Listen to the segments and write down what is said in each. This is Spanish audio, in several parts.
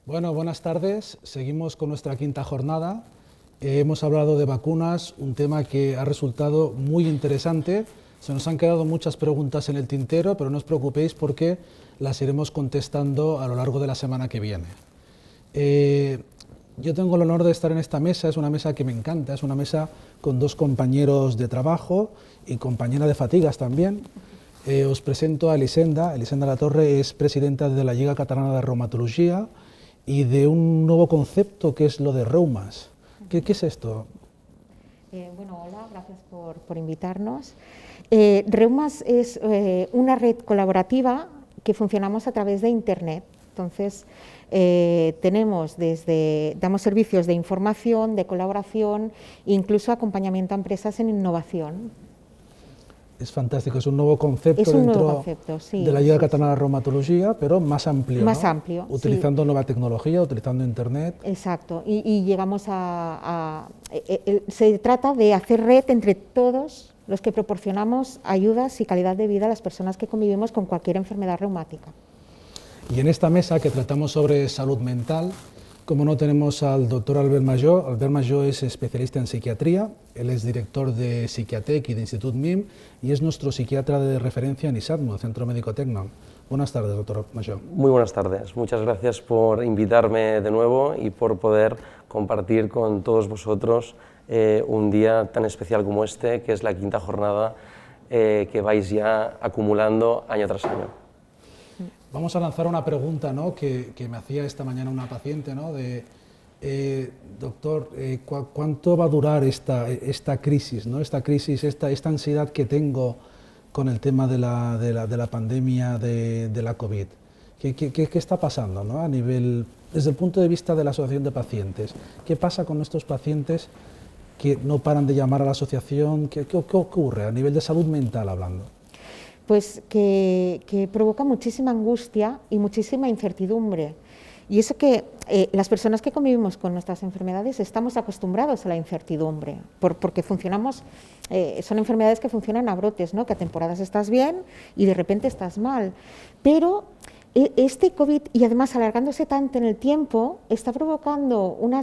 Bueno, buenas tardes. Seguimos con nuestra quinta jornada. Hemos hablado de vacunas, un tema que ha resultado muy interesante. Se nos han quedado muchas preguntas en el tintero, pero no os preocupéis porque las iremos contestando a lo largo de la semana que viene. Yo tengo el honor de estar en esta mesa, es una mesa que me encanta, es una mesa con dos compañeros de trabajo y compañera de fatigas también. Os presento a Elisenda. Elisenda Latorre es presidenta de la Lliga Catalana de Reumatología y de un nuevo concepto que es lo de reumas. ¿Qué es esto? Bueno, hola, gracias por invitarnos. Reumas es una red colaborativa que funcionamos a través de Internet. Entonces, damos servicios de información, de colaboración, incluso acompañamiento a empresas en innovación. Es fantástico, es un nuevo concepto dentro de la Lliga Catalana de Reumatología, pero más amplio. Más ¿no? amplio. Utilizando nueva tecnología, utilizando Internet. Exacto, y llegamos se trata de hacer red entre todos los que proporcionamos ayudas y calidad de vida a las personas que convivimos con cualquier enfermedad reumática. Y en esta mesa que tratamos sobre salud mental, como no, tenemos al doctor Albert Majó. Albert Majó es especialista en psiquiatría, él es director de Psiquiatec y de Institut MIM y es nuestro psiquiatra de referencia en ISATMO, Centro Médico Tecnon. Buenas tardes, doctor Majó. Muy buenas tardes, muchas gracias por invitarme de nuevo y por poder compartir con todos vosotros un día tan especial como este, que es la quinta jornada que vais ya acumulando año tras año. Vamos a lanzar una pregunta, ¿no?, que me hacía esta mañana una paciente, ¿no?, doctor, ¿cuánto va a durar esta crisis, ¿no?, esta ansiedad que tengo con el tema de la pandemia de la COVID? ¿Qué está pasando, ¿no?, a nivel, desde el punto de vista de la asociación de pacientes? ¿Qué pasa con estos pacientes que no paran de llamar a la asociación? ¿Qué ocurre a nivel de salud mental hablando? Pues que provoca muchísima angustia y muchísima incertidumbre. Y eso que las personas que convivimos con nuestras enfermedades estamos acostumbrados a la incertidumbre, porque funcionamos, son enfermedades que funcionan a brotes, ¿no?, que a temporadas estás bien y de repente estás mal. Pero este COVID, y además alargándose tanto en el tiempo, está provocando una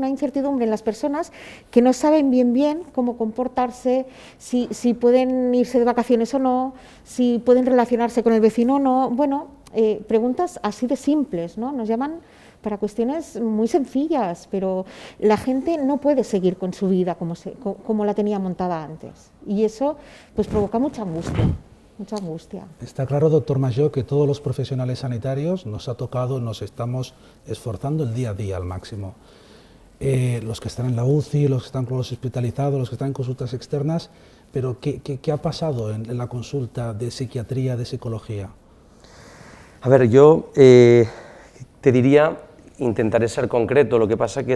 incertidumbre en las personas que no saben bien cómo comportarse, si pueden irse de vacaciones o no, si pueden relacionarse con el vecino o no. Bueno, preguntas así de simples, ¿no? Nos llaman para cuestiones muy sencillas, pero la gente no puede seguir con su vida como la tenía montada antes. Y eso pues provoca mucha angustia. Mucha angustia. Está claro, doctor Majó, que todos los profesionales sanitarios nos ha tocado, nos estamos esforzando el día a día al máximo. Los que están en la UCI, los que están con los hospitalizados, los que están en consultas externas, pero ¿qué ha pasado en la consulta de psiquiatría, de psicología? A ver, yo te diría, intentaré ser concreto, lo que pasa que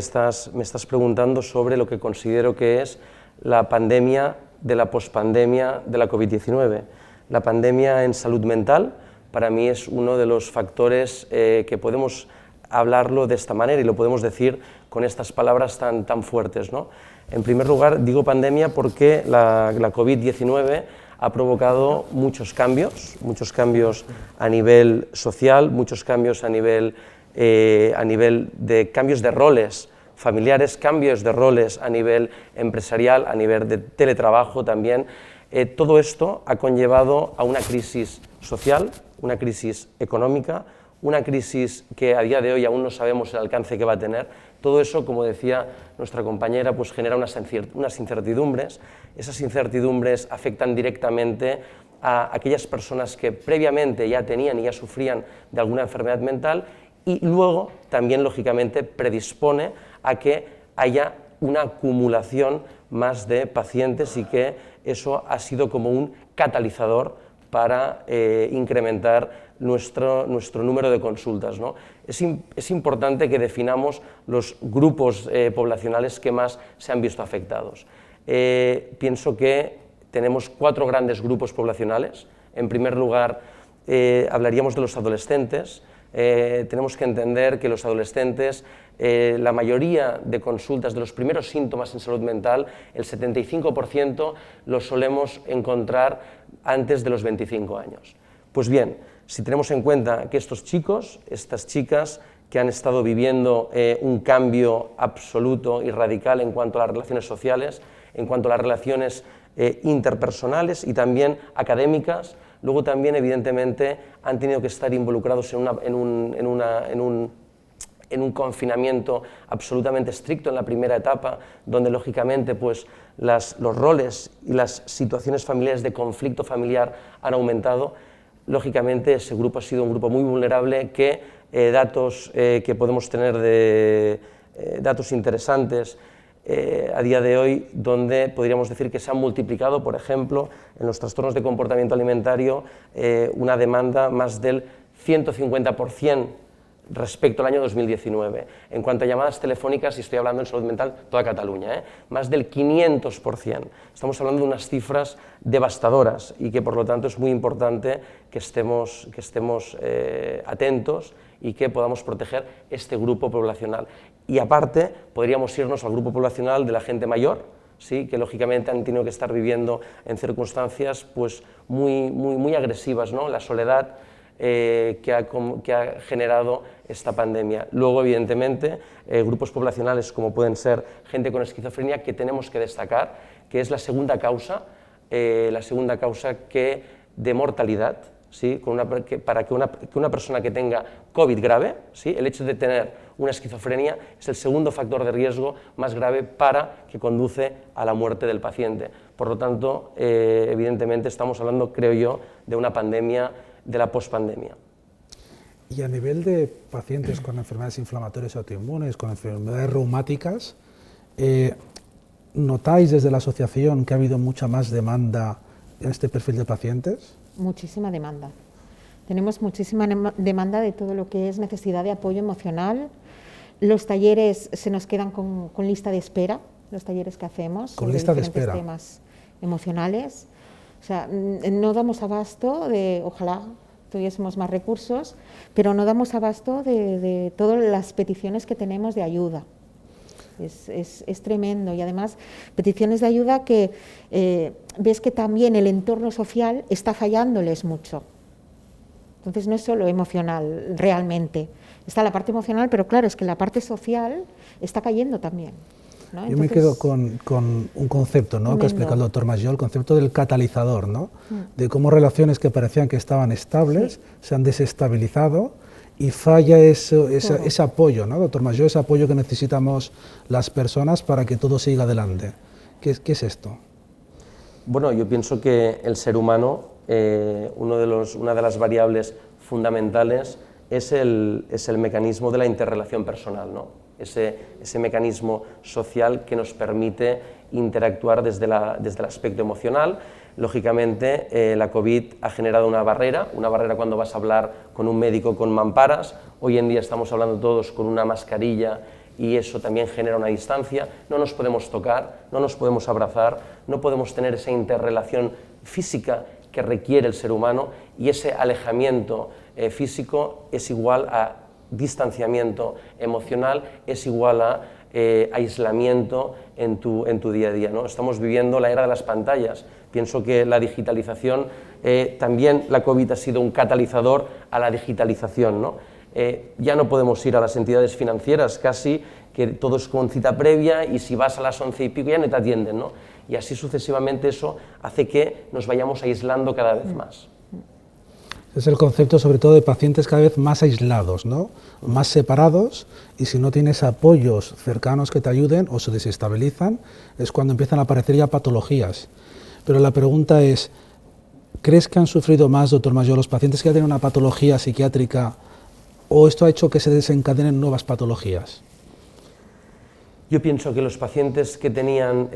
me estás preguntando sobre lo que considero que es la pandemia de la pospandemia de la COVID-19. La pandemia en salud mental para mí es uno de los factores que podemos hablarlo de esta manera y lo podemos decir con estas palabras tan fuertes, ¿no? En primer lugar, digo pandemia porque la COVID-19 ha provocado muchos cambios a nivel social, muchos cambios a nivel de cambios de roles familiares, cambios de roles a nivel empresarial, a nivel de teletrabajo también. Todo esto ha conllevado a una crisis social, una crisis económica, una crisis que a día de hoy aún no sabemos el alcance que va a tener. Todo eso, como decía nuestra compañera, pues genera unas incertidumbres. Esas incertidumbres afectan directamente a aquellas personas que previamente ya tenían y ya sufrían de alguna enfermedad mental y luego también, lógicamente, predispone a que haya una acumulación más de pacientes y que eso ha sido como un catalizador para incrementar nuestro número de consultas, ¿no? Es importante que definamos los grupos poblacionales que más se han visto afectados. Pienso que tenemos 4 grandes grupos poblacionales. En primer lugar, hablaríamos de los adolescentes. Tenemos que entender que los adolescentes, la mayoría de consultas, de los primeros síntomas en salud mental, el 75% los solemos encontrar antes de los 25 años. Pues bien, Si tenemos en cuenta que estos chicos, estas chicas que han estado viviendo un cambio absoluto y radical en cuanto a las relaciones sociales, en cuanto a las relaciones interpersonales y también académicas, luego también evidentemente han tenido que estar involucrados en un confinamiento absolutamente estricto en la primera etapa, donde lógicamente pues, los roles y las situaciones familiares de conflicto familiar han aumentado. Lógicamente ese grupo ha sido un grupo muy vulnerable que datos que podemos tener de datos interesantes a día de hoy, donde podríamos decir que se han multiplicado, por ejemplo, en los trastornos de comportamiento alimentario, una demanda más del 150% respecto al año 2019. En cuanto a llamadas telefónicas, y estoy hablando en salud mental, toda Cataluña, más del 500%. Estamos hablando de unas cifras devastadoras y que por lo tanto es muy importante que estemos atentos y que podamos proteger este grupo poblacional. Y aparte, podríamos irnos al grupo poblacional de la gente mayor, ¿sí? Que lógicamente han tenido que estar viviendo en circunstancias pues, muy agresivas, ¿no? La soledad que ha generado esta pandemia. Luego, evidentemente, grupos poblacionales como pueden ser gente con esquizofrenia, que tenemos que destacar, que es la segunda causa de mortalidad, ¿sí? Para que una persona que tenga COVID grave, ¿sí? El hecho de tener una esquizofrenia es el segundo factor de riesgo más grave que conduce a la muerte del paciente. Por lo tanto, evidentemente estamos hablando, creo yo, de una pandemia, de la pospandemia. Y a nivel de pacientes con enfermedades inflamatorias autoinmunes, con enfermedades reumáticas, ¿notáis desde la asociación que ha habido mucha más demanda en este perfil de pacientes? Muchísima demanda. Tenemos muchísima demanda de todo lo que es necesidad de apoyo emocional. Los talleres se nos quedan con lista de espera, los talleres que hacemos. Con lista de espera. Temas emocionales. O sea, no damos abasto de, ojalá tuviésemos más recursos, pero no damos abasto de todas las peticiones que tenemos de ayuda. Es tremendo, y además peticiones de ayuda que ves que también el entorno social está fallándoles mucho. Entonces no es solo emocional realmente, está la parte emocional, pero claro, es que la parte social está cayendo también, ¿no? Yo me quedo con un concepto, ¿no?, que ha explicado el doctor Majó, el concepto del catalizador, ¿no? De cómo relaciones que parecían que estaban estables se han desestabilizado y falla ese apoyo, ¿no, doctor Majó? Ese apoyo que necesitamos las personas para que todo siga adelante. ¿Qué es esto? Bueno, yo pienso que el ser humano, una de las variables fundamentales es el mecanismo de la interrelación personal, ¿no? Ese mecanismo social que nos permite interactuar desde el aspecto emocional. Lógicamente, la COVID ha generado una barrera cuando vas a hablar con un médico con mamparas. Hoy en día estamos hablando todos con una mascarilla y eso también genera una distancia. No nos podemos tocar, no nos podemos abrazar, no podemos tener esa interrelación física que requiere el ser humano, y ese alejamiento físico es igual a distanciamiento emocional, es igual a aislamiento en tu día a día, ¿no? Estamos viviendo la era de las pantallas. Pienso que la digitalización, también la COVID ha sido un catalizador a la digitalización, ¿no? Ya no podemos ir a las entidades financieras, casi que todo es con cita previa, y si vas a las 11 y pico ya no te atienden, ¿no? Y así sucesivamente. Eso hace que nos vayamos aislando cada vez más. Es el concepto sobre todo de pacientes cada vez más aislados, ¿no? Más separados, y si no tienes apoyos cercanos que te ayuden o se desestabilizan, es cuando empiezan a aparecer ya patologías. Pero la pregunta es, ¿crees que han sufrido más, doctor Majó, los pacientes que ya tienen una patología psiquiátrica, o esto ha hecho que se desencadenen nuevas patologías? Yo pienso que los pacientes que tenían,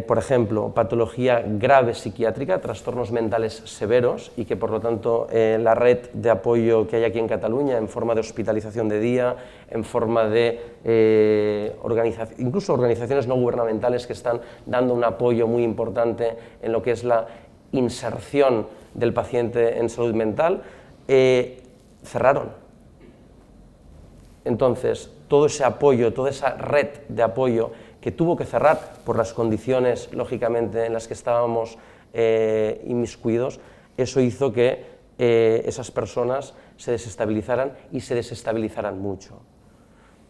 por ejemplo, patología grave psiquiátrica, trastornos mentales severos, y que por lo tanto la red de apoyo que hay aquí en Cataluña, en forma de hospitalización de día, en forma de incluso organizaciones no gubernamentales que están dando un apoyo muy importante en lo que es la inserción del paciente en salud mental, cerraron. Entonces, todo ese apoyo, toda esa red de apoyo que tuvo que cerrar por las condiciones, lógicamente, en las que estábamos inmiscuidos, eso hizo que esas personas se desestabilizaran y se desestabilizaran mucho.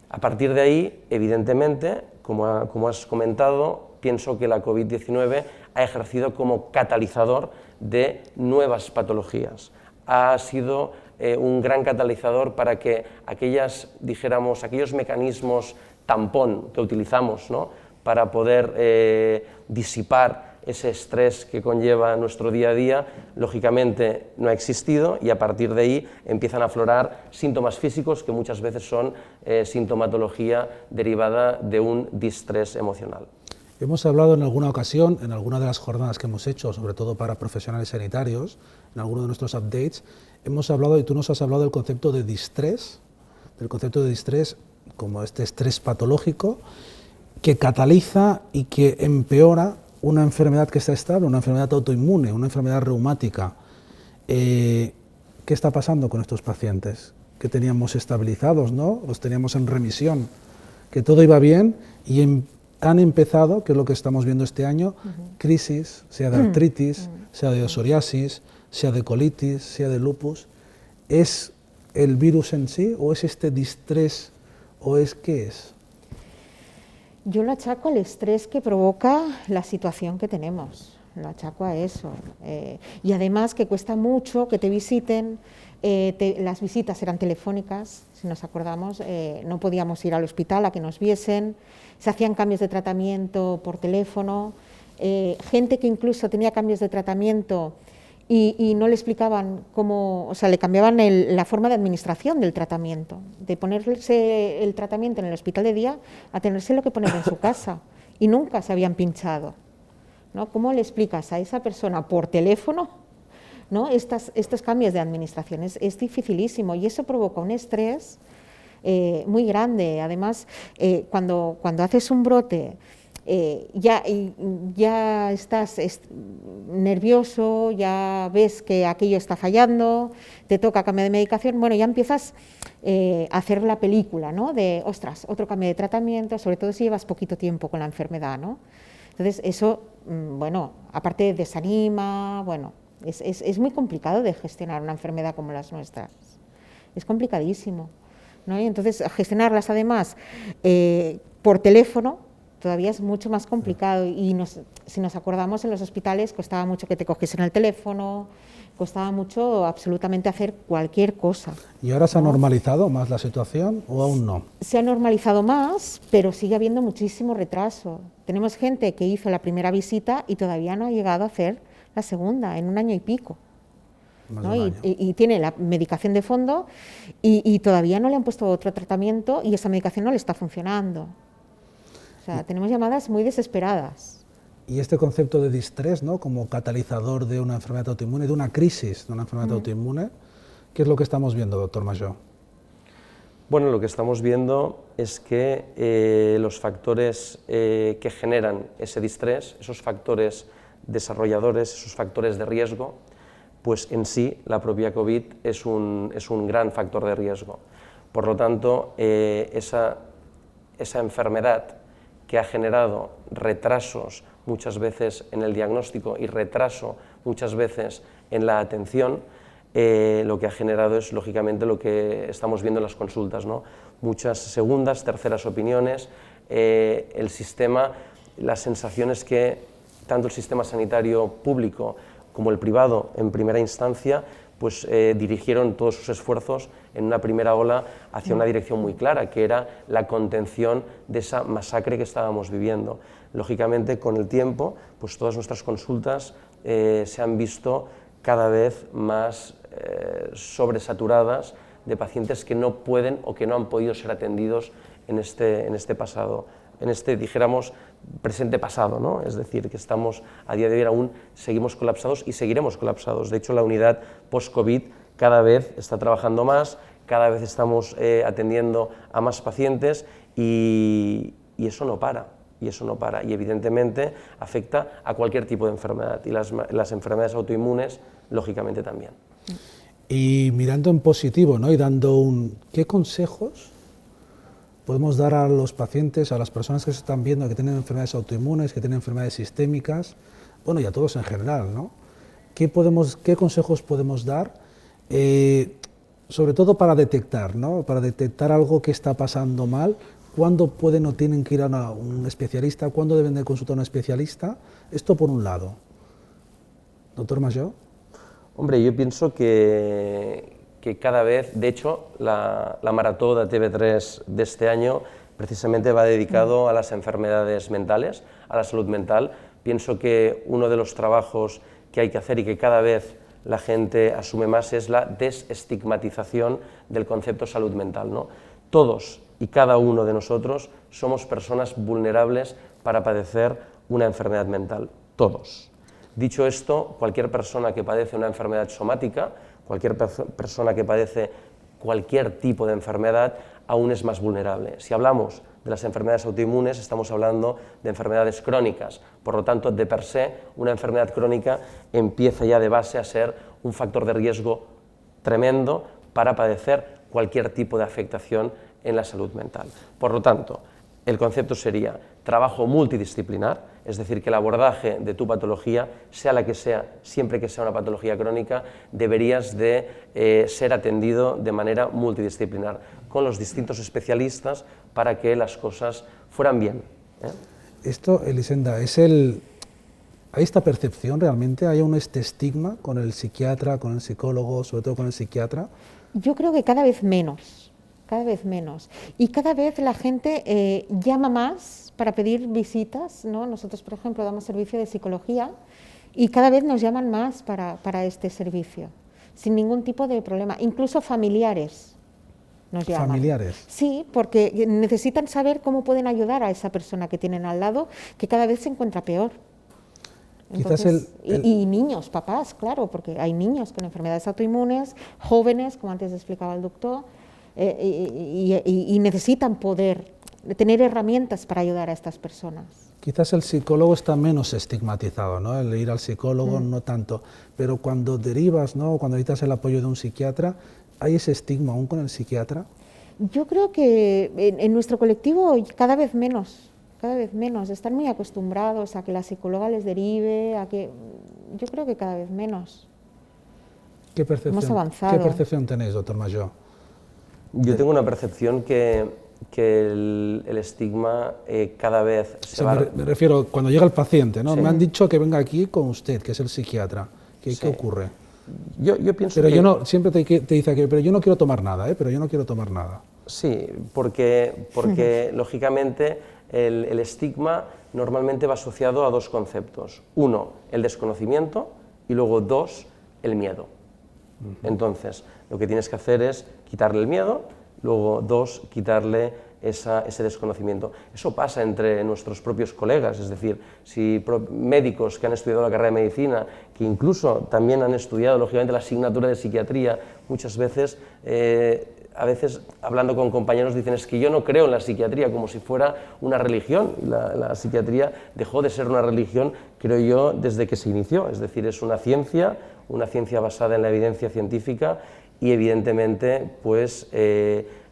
A partir de ahí, evidentemente, como has comentado, pienso que la COVID-19 ha ejercido como catalizador de nuevas patologías. Ha sido un gran catalizador para que aquellos mecanismos tampón que utilizamos, ¿no?, para poder disipar ese estrés que conlleva nuestro día a día, lógicamente no ha existido, y a partir de ahí empiezan a aflorar síntomas físicos que muchas veces son sintomatología derivada de un distrés emocional. Hemos hablado en alguna ocasión, en alguna de las jornadas que hemos hecho, sobre todo para profesionales sanitarios, en alguno de nuestros updates, hemos hablado, y tú nos has hablado del concepto de distrés como este estrés patológico que cataliza y que empeora una enfermedad que está estable, una enfermedad autoinmune, una enfermedad reumática. ¿Qué está pasando con estos pacientes? Que teníamos estabilizados, ¿no? Los teníamos en remisión, que todo iba bien y han empezado, que es lo que estamos viendo este año, crisis, sea de artritis, sea de psoriasis, sea de colitis, sea de lupus. ¿Es el virus en sí o es este distrés o es qué es? Yo lo achaco al estrés que provoca la situación que tenemos, lo achaco a eso. Y además que cuesta mucho que te visiten, las visitas eran telefónicas, si nos acordamos, no podíamos ir al hospital a que nos viesen, se hacían cambios de tratamiento por teléfono, gente que incluso tenía cambios de tratamiento y no le explicaban cómo, o sea, le cambiaban la forma de administración del tratamiento, de ponerse el tratamiento en el hospital de día a tenérselo que poner en su casa, y nunca se habían pinchado, ¿no? ¿Cómo le explicas a esa persona por teléfono, ¿no?, estos cambios de administración? Es dificilísimo, y eso provoca un estrés muy grande. Además, cuando haces un brote, ya estás nervioso, ya ves que aquello está fallando, te toca cambio de medicación, bueno, ya empiezas a hacer la película, ¿no?, de, ostras, otro cambio de tratamiento, sobre todo si llevas poquito tiempo con la enfermedad, ¿no? Entonces, eso, bueno, aparte desanima, bueno, es muy complicado de gestionar una enfermedad como las nuestras, es complicadísimo, ¿no? Y entonces, gestionarlas además por teléfono, todavía es mucho más complicado, y si nos acordamos, en los hospitales costaba mucho que te cogiesen el teléfono, costaba mucho absolutamente hacer cualquier cosa. ¿Y ahora se ha normalizado más la situación o aún no? Se ha normalizado más, pero sigue habiendo muchísimo retraso. Tenemos gente que hizo la primera visita y todavía no ha llegado a hacer la segunda, en 1 año y pico. ¿No? Y tiene la medicación de fondo y todavía no le han puesto otro tratamiento y esa medicación no le está funcionando. O sea, tenemos llamadas muy desesperadas. Y este concepto de distrés, ¿no?, como catalizador de una enfermedad autoinmune, de una crisis de una enfermedad autoinmune, ¿qué es lo que estamos viendo, doctor Majó? Bueno, lo que estamos viendo es que los factores que generan ese distrés, esos factores desarrolladores, esos factores de riesgo, pues en sí la propia COVID es un gran factor de riesgo. Por lo tanto, esa enfermedad que ha generado retrasos muchas veces en el diagnóstico y retraso muchas veces en la atención, lo que ha generado es, lógicamente, lo que estamos viendo en las consultas, ¿no? Muchas segundas, terceras opiniones, el sistema, las sensaciones que tanto el sistema sanitario público como el privado en primera instancia pues dirigieron todos sus esfuerzos en una primera ola hacia una dirección muy clara, que era la contención de esa masacre que estábamos viviendo. Lógicamente, con el tiempo, pues todas nuestras consultas se han visto cada vez más sobresaturadas de pacientes que no pueden o que no han podido ser atendidos en este pasado, dijéramos, presente pasado, ¿no? Es decir, que estamos a día de hoy aún seguimos colapsados y seguiremos colapsados. De hecho, la unidad post-COVID cada vez está trabajando más, cada vez estamos atendiendo a más pacientes y eso no para. Y evidentemente afecta a cualquier tipo de enfermedad y las enfermedades autoinmunes, lógicamente, también. Y mirando en positivo, ¿no?, y dando ¿qué consejos podemos dar a los pacientes, a las personas que se están viendo que tienen enfermedades autoinmunes, que tienen enfermedades sistémicas, bueno, y a todos en general, ¿no? ¿Qué consejos podemos dar sobre todo para detectar, ¿no? Para detectar algo que está pasando mal, cuándo pueden o tienen que ir a un especialista, cuándo deben de consultar a un especialista. Esto por un lado. Doctor Majó. Hombre, yo pienso que cada vez, de hecho, la marató de TV3 de este año precisamente va dedicado a las enfermedades mentales, a la salud mental. Pienso que uno de los trabajos que hay que hacer y que cada vez la gente asume más es la desestigmatización del concepto salud mental, ¿no? Todos y cada uno de nosotros somos personas vulnerables para padecer una enfermedad mental, todos. Dicho esto, cualquier persona que padece una enfermedad somática, cualquier persona que padece cualquier tipo de enfermedad, aún es más vulnerable. Si hablamos de las enfermedades autoinmunes, estamos hablando de enfermedades crónicas. Por lo tanto, de per se, una enfermedad crónica empieza ya de base a ser un factor de riesgo tremendo para padecer cualquier tipo de afectación en la salud mental. Por lo tanto, el concepto sería trabajo multidisciplinar, es decir, que el abordaje de tu patología, sea la que sea, siempre que sea una patología crónica, deberías de ser atendido de manera multidisciplinar, con los distintos especialistas para que las cosas fueran bien. Esto, Elisenda, ¿hay esta percepción realmente? ¿Hay este estigma con el psiquiatra, con el psicólogo, sobre todo con el psiquiatra? Yo creo que cada vez menos. Cada vez menos. Y cada vez la gente llama más para pedir visitas, ¿no? Nosotros, por ejemplo, damos servicio de psicología y cada vez nos llaman más para este servicio, sin ningún tipo de problema. Incluso familiares nos llaman. ¿Familiares? Sí, porque necesitan saber cómo pueden ayudar a esa persona que tienen al lado, que cada vez se encuentra peor. Entonces, y niños, papás, claro, porque hay niños con enfermedades autoinmunes, jóvenes, como antes explicaba el doctor, y necesitan poder tener herramientas para ayudar a estas personas. Quizás el psicólogo está menos estigmatizado, ¿no? El ir al psicólogo no tanto, pero cuando derivas, ¿no? Cuando necesitas el apoyo de un psiquiatra, ¿hay ese estigma aún con el psiquiatra? Yo creo que en nuestro colectivo cada vez menos, están muy acostumbrados a que la psicóloga les derive, yo creo que cada vez menos. Hemos avanzado. ¿Qué percepción tenéis, doctor Majó? Yo tengo una percepción que el estigma cada vez se va... Me refiero, cuando llega el paciente, ¿no? Sí. Me han dicho que venga aquí con usted, que es el psiquiatra. ¿Qué ocurre? Yo pienso pero que... yo no, siempre te dice que pero yo no quiero tomar nada, pero yo no quiero tomar nada. Sí, porque lógicamente el estigma normalmente va asociado a dos conceptos. Uno, el desconocimiento, y luego dos, el miedo. Entonces, lo que tienes que hacer es quitarle el miedo, luego dos, quitarle ese desconocimiento. Eso pasa entre nuestros propios colegas, es decir, si médicos que han estudiado la carrera de medicina, que incluso también han estudiado, lógicamente, la asignatura de psiquiatría, muchas veces, a veces hablando con compañeros dicen es que yo no creo en la psiquiatría, como si fuera una religión. La psiquiatría dejó de ser una religión, creo yo, desde que se inició, es decir, es una ciencia basada en la evidencia científica y evidentemente pues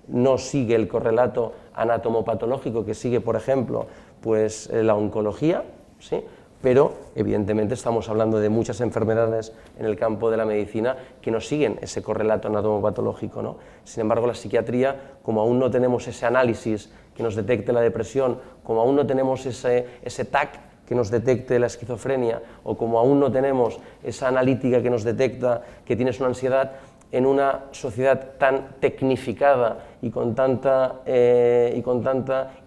no sigue el correlato anatomopatológico que sigue, por ejemplo, pues la oncología, ¿sí? Pero evidentemente estamos hablando de muchas enfermedades en el campo de la medicina que no siguen ese correlato anatomopatológico, ¿no? Sin embargo, la psiquiatría, como aún no tenemos ese análisis que nos detecte la depresión, como aún no tenemos ese TAC que nos detecte la esquizofrenia, o como aún no tenemos esa analítica que nos detecta que tienes una ansiedad, en una sociedad tan tecnificada y con tanta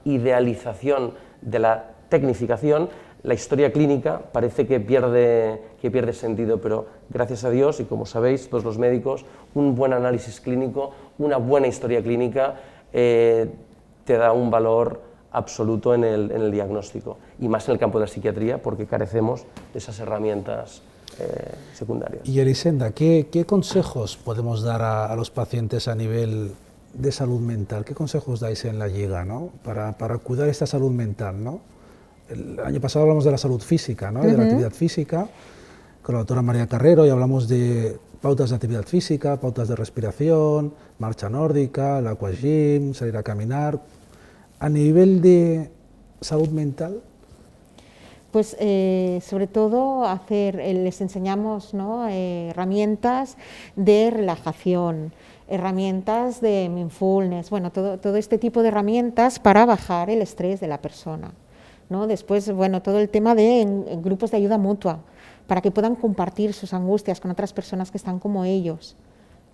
idealización de la tecnificación, la historia clínica parece que pierde sentido, pero gracias a Dios, y como sabéis todos los médicos, un buen análisis clínico, una buena historia clínica te da un valor absoluto en el diagnóstico, y más en el campo de la psiquiatría, porque carecemos de esas herramientas secundarias. Y Elisenda, ¿qué consejos podemos dar a los pacientes a nivel de salud mental? ¿Qué consejos dais en la Lliga, ¿no? para cuidar esta salud mental, ¿no? El año pasado hablamos de la salud física, ¿no? De la actividad física, con la doctora María Carrero, y hablamos de pautas de actividad física, pautas de respiración, marcha nórdica, el aquagym, salir a caminar. A nivel de salud mental, Pues sobre todo les enseñamos, ¿no?, herramientas de relajación, herramientas de mindfulness, bueno, todo este tipo de herramientas para bajar el estrés de la persona, ¿no? Después, bueno, todo el tema de en grupos de ayuda mutua, para que puedan compartir sus angustias con otras personas que están como ellos,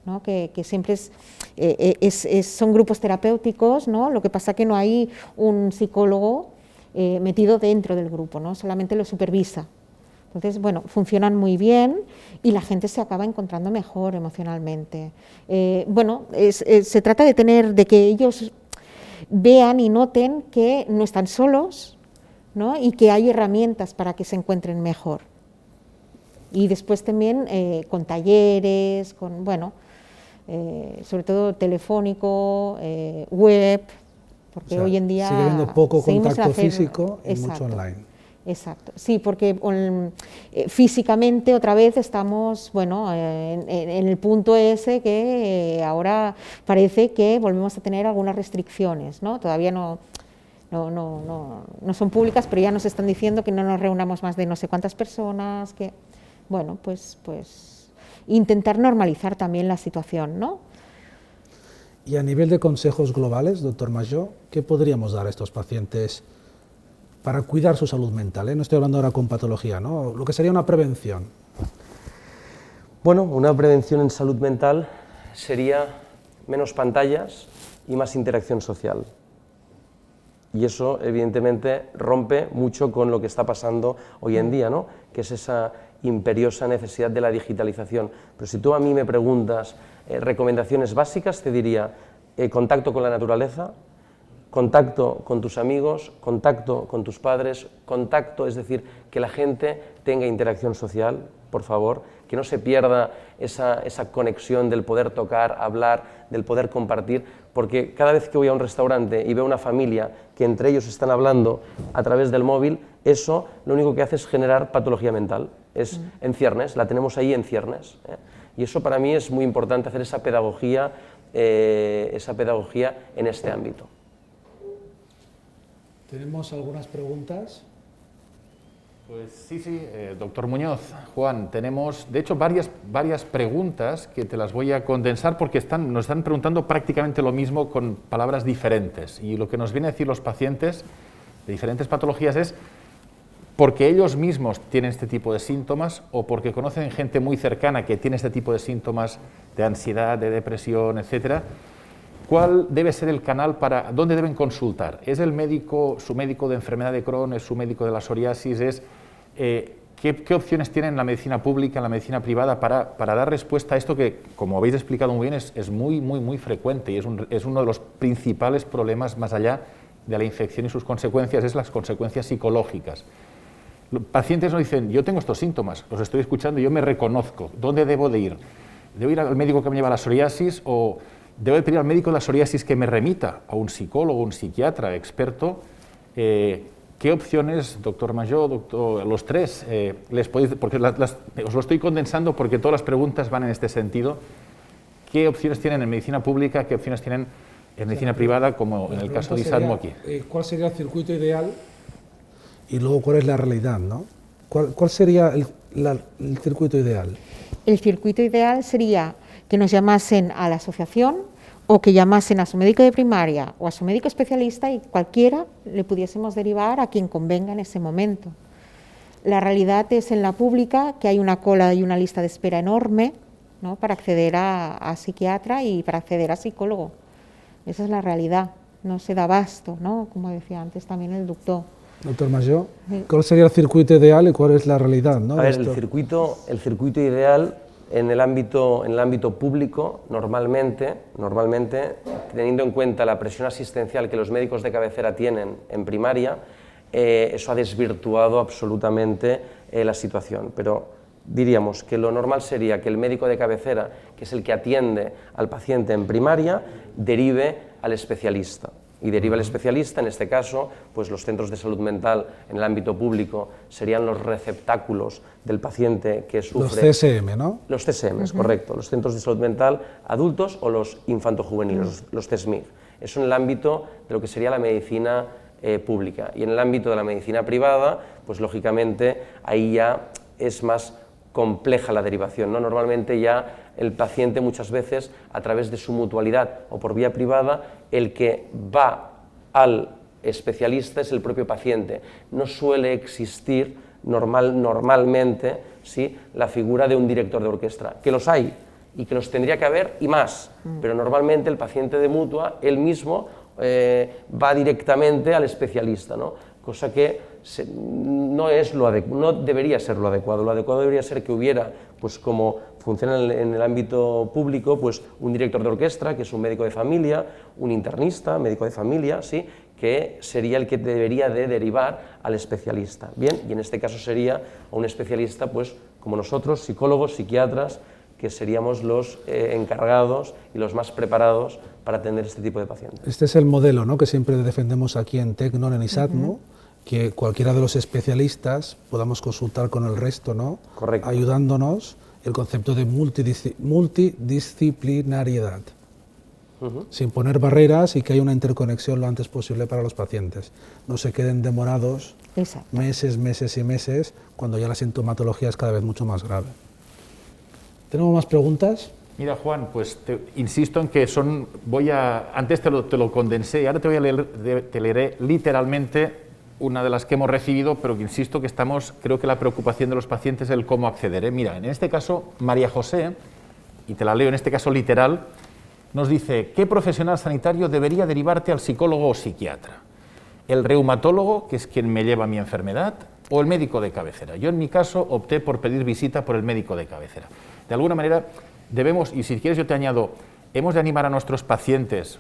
¿no? Que siempre son grupos terapéuticos, ¿no? Lo que pasa que no hay un psicólogo metido dentro del grupo, ¿no? Solamente lo supervisa. Entonces, bueno, funcionan muy bien y la gente se acaba encontrando mejor emocionalmente. Bueno, se trata de que ellos vean y noten que no están solos, ¿no? Y que hay herramientas para que se encuentren mejor. Y después también con talleres, con, bueno, sobre todo telefónico, web, porque o sea, hoy en día sigue habiendo poco contacto físico y mucho online. Exacto, sí, porque físicamente otra vez estamos, bueno, en el punto ese que ahora parece que volvemos a tener algunas restricciones, ¿no? Todavía no son públicas, pero ya nos están diciendo que no nos reunamos más de no sé cuántas personas, que, bueno, pues intentar normalizar también la situación, ¿no? Y a nivel de consejos globales, doctor Majó, ¿qué podríamos dar a estos pacientes para cuidar su salud mental? No estoy hablando ahora con patología, ¿no? Lo que sería una prevención. Bueno, una prevención en salud mental sería menos pantallas y más interacción social. Y eso, evidentemente, rompe mucho con lo que está pasando hoy en día, ¿no? Que es esa imperiosa necesidad de la digitalización. Pero si tú a mí me preguntas recomendaciones básicas, te diría contacto con la naturaleza, contacto con tus amigos, contacto con tus padres, contacto, es decir, que la gente tenga interacción social, por favor, que no se pierda esa conexión del poder tocar, hablar, del poder compartir, porque cada vez que voy a un restaurante y veo una familia que entre ellos están hablando a través del móvil, eso lo único que hace es generar patología mental, es en ciernes, la tenemos ahí en ciernes, y eso para mí es muy importante, hacer esa pedagogía en este ámbito. ¿Tenemos algunas preguntas? Pues sí, doctor Muñoz, Juan, tenemos de hecho varias preguntas que te las voy a condensar porque nos están preguntando prácticamente lo mismo con palabras diferentes, y lo que nos viene a decir los pacientes de diferentes patologías es porque ellos mismos tienen este tipo de síntomas o porque conocen gente muy cercana que tiene este tipo de síntomas de ansiedad, de depresión, etcétera. ¿Cuál debe ser el canal para dónde deben consultar? ¿Es el médico, su médico de enfermedad de Crohn, es su médico de la psoriasis? ¿Qué opciones tienen en la medicina pública, en la medicina privada para dar respuesta a esto que, como habéis explicado muy bien, es muy frecuente y es uno de los principales problemas más allá de la infección y sus consecuencias, es las consecuencias psicológicas? Los pacientes nos dicen, yo tengo estos síntomas, los estoy escuchando, yo me reconozco, ¿dónde debo de ir? ¿Debo ir al médico que me lleva la psoriasis o debo de pedir al médico de la psoriasis que me remita a un psicólogo, un psiquiatra experto? ¿Qué opciones, doctor Majó, los tres, les podéis, porque os lo estoy condensando porque todas las preguntas van en este sentido? ¿Qué opciones tienen en medicina pública, qué opciones tienen en medicina privada, como en el caso de Isatmo aquí? ¿Cuál sería el circuito ideal? Y luego, ¿cuál es la realidad, no? ¿Cuál sería el circuito ideal? El circuito ideal sería que nos llamasen a la asociación o que llamasen a su médico de primaria o a su médico especialista y cualquiera le pudiésemos derivar a quien convenga en ese momento. La realidad es en la pública que hay una cola y una lista de espera enorme, ¿no?, para acceder a psiquiatra y para acceder a psicólogo. Esa es la realidad, no se da abasto, ¿no?, como decía antes también el doctor. Doctor Majó, ¿cuál sería el circuito ideal y cuál es la realidad, ¿no? A ver, el circuito ideal en el ámbito público, normalmente, teniendo en cuenta la presión asistencial que los médicos de cabecera tienen en primaria, eso ha desvirtuado absolutamente la situación. Pero diríamos que lo normal sería que el médico de cabecera, que es el que atiende al paciente en primaria, derive al especialista. Y deriva al especialista, en este caso, pues los centros de salud mental en el ámbito público serían los receptáculos del paciente que sufre... Los CSM, ¿no? Los CSM, correcto, los centros de salud mental adultos o los infantojuveniles, los CSMIG. Eso en el ámbito de lo que sería la medicina pública. Y en el ámbito de la medicina privada, pues lógicamente ahí ya es más compleja la derivación, ¿no? Normalmente ya el paciente muchas veces, a través de su mutualidad o por vía privada, el que va al especialista es el propio paciente. No suele existir normalmente, ¿sí?, la figura de un director de orquesta, que los hay y que los tendría que haber y más, pero normalmente el paciente de mutua, él mismo, va directamente al especialista, ¿no? Cosa que no debería ser lo adecuado. Lo adecuado debería ser que hubiera, pues como funciona en el ámbito público, pues un director de orquesta, que es un médico de familia, un internista, médico de familia, ¿sí?, que sería el que debería de derivar al especialista. Bien, y en este caso sería a un especialista, pues como nosotros, psicólogos, psiquiatras, que seríamos los encargados y los más preparados para atender este tipo de pacientes. Este es el modelo, ¿no?, que siempre defendemos aquí en Tecnon, en ISATMO, que cualquiera de los especialistas podamos consultar con el resto, ¿no? Correcto. Ayudándonos el concepto de multidisciplinariedad, sin poner barreras y que haya una interconexión lo antes posible para los pacientes. No se queden demorados meses, meses y meses, cuando ya la sintomatología es cada vez mucho más grave. ¿Tenemos más preguntas? Mira, Juan, pues insisto en que antes te lo condensé y ahora te leeré literalmente una de las que hemos recibido, pero que insisto que creo que la preocupación de los pacientes es el cómo acceder. Mira, en este caso, María José, y te la leo en este caso literal, nos dice: ¿qué profesional sanitario debería derivarte al psicólogo o psiquiatra? ¿El reumatólogo, que es quien me lleva mi enfermedad, o el médico de cabecera? Yo en mi caso opté por pedir visita por el médico de cabecera. De alguna manera debemos, y si quieres yo te añado, hemos de animar a nuestros pacientes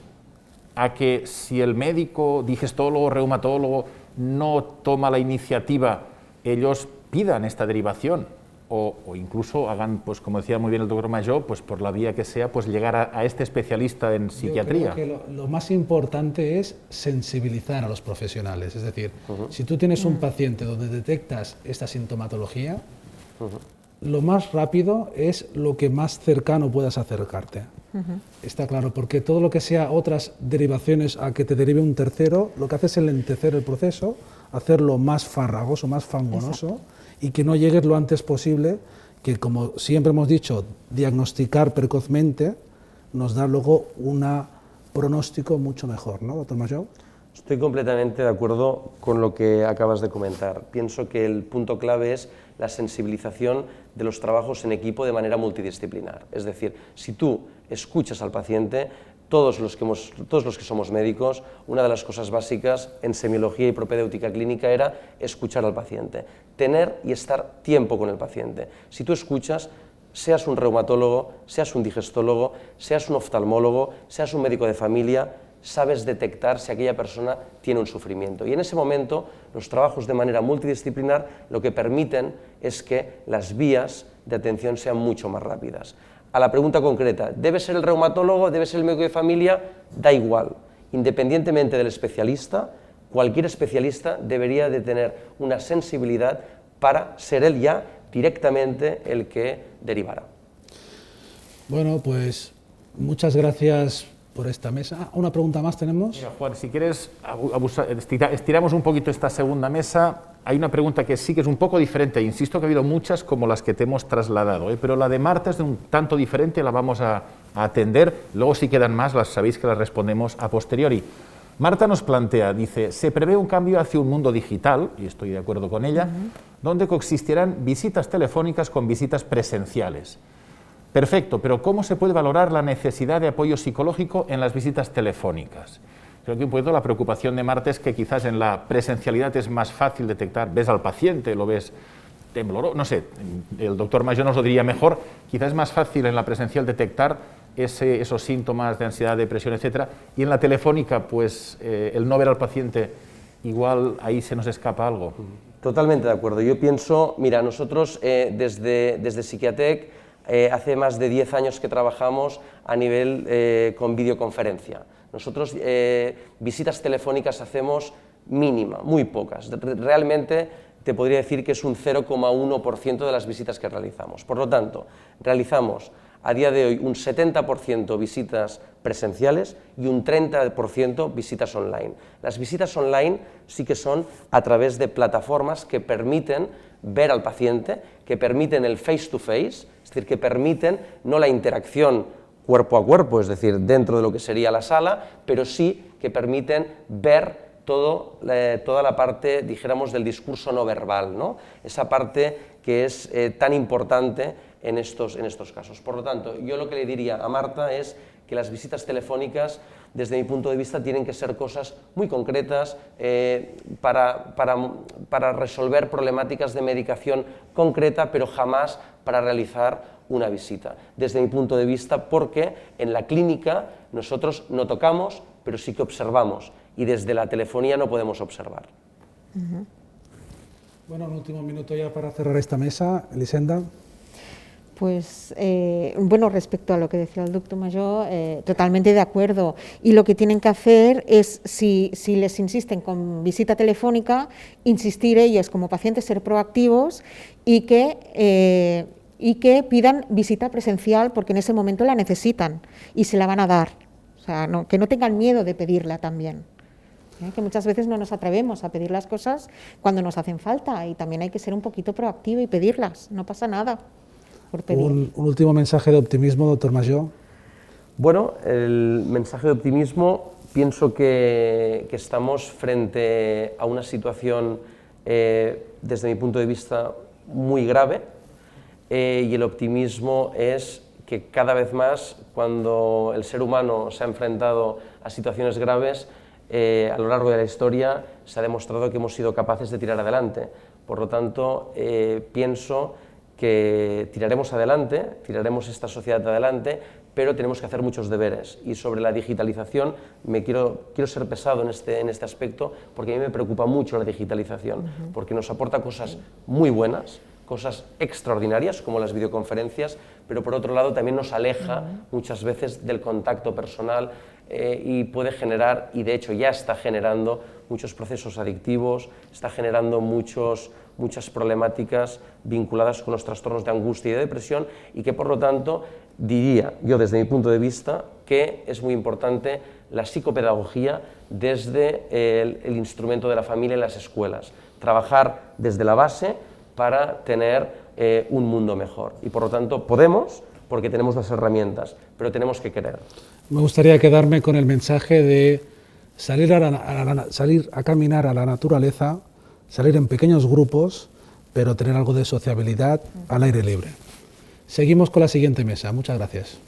a que si el médico, digestólogo, reumatólogo no toma la iniciativa, ellos pidan esta derivación o incluso hagan, pues como decía muy bien el doctor Majó, pues por la vía que sea, pues llegar a este especialista en psiquiatría. Yo creo que lo más importante es sensibilizar a los profesionales, es decir, si tú tienes un paciente donde detectas esta sintomatología, lo más rápido es lo que más cercano puedas acercarte. Está claro, porque todo lo que sea otras derivaciones a que te derive un tercero, lo que hace es enlentecer el proceso, hacerlo más farragoso, más fangonoso, y que no llegues lo antes posible, que como siempre hemos dicho, diagnosticar precozmente nos da luego un pronóstico mucho mejor, ¿no, doctor Majó? Estoy completamente de acuerdo con lo que acabas de comentar. Pienso que el punto clave es la sensibilización de los trabajos en equipo de manera multidisciplinar. Es decir, si tú escuchas al paciente, todos los que somos médicos, una de las cosas básicas en semiología y propedéutica clínica era escuchar al paciente, tener y estar tiempo con el paciente. Si tú escuchas, seas un reumatólogo, seas un digestólogo, seas un oftalmólogo, seas un médico de familia, sabes detectar si aquella persona tiene un sufrimiento. Y en ese momento, los trabajos de manera multidisciplinar lo que permiten es que las vías de atención sean mucho más rápidas. A la pregunta concreta, ¿debe ser el reumatólogo, debe ser el médico de familia? Da igual. Independientemente del especialista, cualquier especialista debería de tener una sensibilidad para ser él ya directamente el que derivara. Bueno, pues muchas gracias por esta mesa. ¿Una pregunta más tenemos? Mira, Juan, si quieres, estiramos un poquito esta segunda mesa. Hay una pregunta que sí que es un poco diferente. Insisto que ha habido muchas como las que te hemos trasladado, pero la de Marta es de un tanto diferente, la vamos a atender. Luego, si quedan más, sabéis que las respondemos a posteriori. Marta nos plantea, dice, se prevé un cambio hacia un mundo digital, y estoy de acuerdo con ella, donde coexistirán visitas telefónicas con visitas presenciales. Perfecto, pero ¿cómo se puede valorar la necesidad de apoyo psicológico en las visitas telefónicas? Creo que un poquito la preocupación de Marta es que quizás en la presencialidad es más fácil detectar, ves al paciente, lo ves tembloroso, no sé, el doctor Majó nos lo diría mejor, quizás es más fácil en la presencial detectar esos síntomas de ansiedad, depresión, etcétera, y en la telefónica, pues el no ver al paciente, igual ahí se nos escapa algo. Totalmente de acuerdo. Yo pienso, mira, nosotros desde Psiquiatec hace más de 10 años que trabajamos a nivel con videoconferencia. Nosotros visitas telefónicas hacemos mínima, muy pocas. Realmente te podría decir que es un 0,1% de las visitas que realizamos. Por lo tanto, realizamos a día de hoy un 70% visitas presenciales y un 30% visitas online. Las visitas online sí que son a través de plataformas que permiten ver al paciente, que permiten el face to face, es decir, que permiten no la interacción cuerpo a cuerpo, es decir, dentro de lo que sería la sala, pero sí que permiten ver toda la parte, dijéramos, del discurso no verbal, ¿no? Esa parte que es tan importante en estos casos. Por lo tanto, yo lo que le diría a Marta es que las visitas telefónicas, desde mi punto de vista, tienen que ser cosas muy concretas para resolver problemáticas de medicación concreta, pero jamás para realizar una visita. Desde mi punto de vista, porque en la clínica nosotros no tocamos, pero sí que observamos, y desde la telefonía no podemos observar. Bueno, un último minuto ya para cerrar esta mesa. Elisenda. Pues, bueno, respecto a lo que decía el doctor Mayor, totalmente de acuerdo. Y lo que tienen que hacer es, si les insisten con visita telefónica, insistir ellos como pacientes, ser proactivos y que pidan visita presencial porque en ese momento la necesitan y se la van a dar. O sea, que no tengan miedo de pedirla también. Que muchas veces no nos atrevemos a pedir las cosas cuando nos hacen falta y también hay que ser un poquito proactivo y pedirlas, no pasa nada. Un último mensaje de optimismo, doctor Mayor. Bueno, el mensaje de optimismo, pienso que estamos frente a una situación, desde mi punto de vista, muy grave, y el optimismo es que cada vez más, cuando el ser humano se ha enfrentado a situaciones graves, a lo largo de la historia se ha demostrado que hemos sido capaces de tirar adelante. Por lo tanto, pienso que tiraremos adelante, tiraremos esta sociedad adelante, pero tenemos que hacer muchos deberes. Y sobre la digitalización, quiero ser pesado en este aspecto, porque a mí me preocupa mucho la digitalización, porque nos aporta cosas muy buenas, cosas extraordinarias, como las videoconferencias, pero por otro lado también nos aleja muchas veces del contacto personal y puede generar, y de hecho ya está generando, muchos procesos adictivos, está generando muchas problemáticas vinculadas con los trastornos de angustia y de depresión, y que por lo tanto diría yo desde mi punto de vista que es muy importante la psicopedagogía desde el instrumento de la familia en las escuelas, trabajar desde la base para tener un mundo mejor, y por lo tanto podemos, porque tenemos las herramientas, pero tenemos que querer. Me gustaría quedarme con el mensaje de salir a caminar a la naturaleza, salir en pequeños grupos, pero tener algo de sociabilidad al aire libre. Seguimos con la siguiente mesa. Muchas gracias.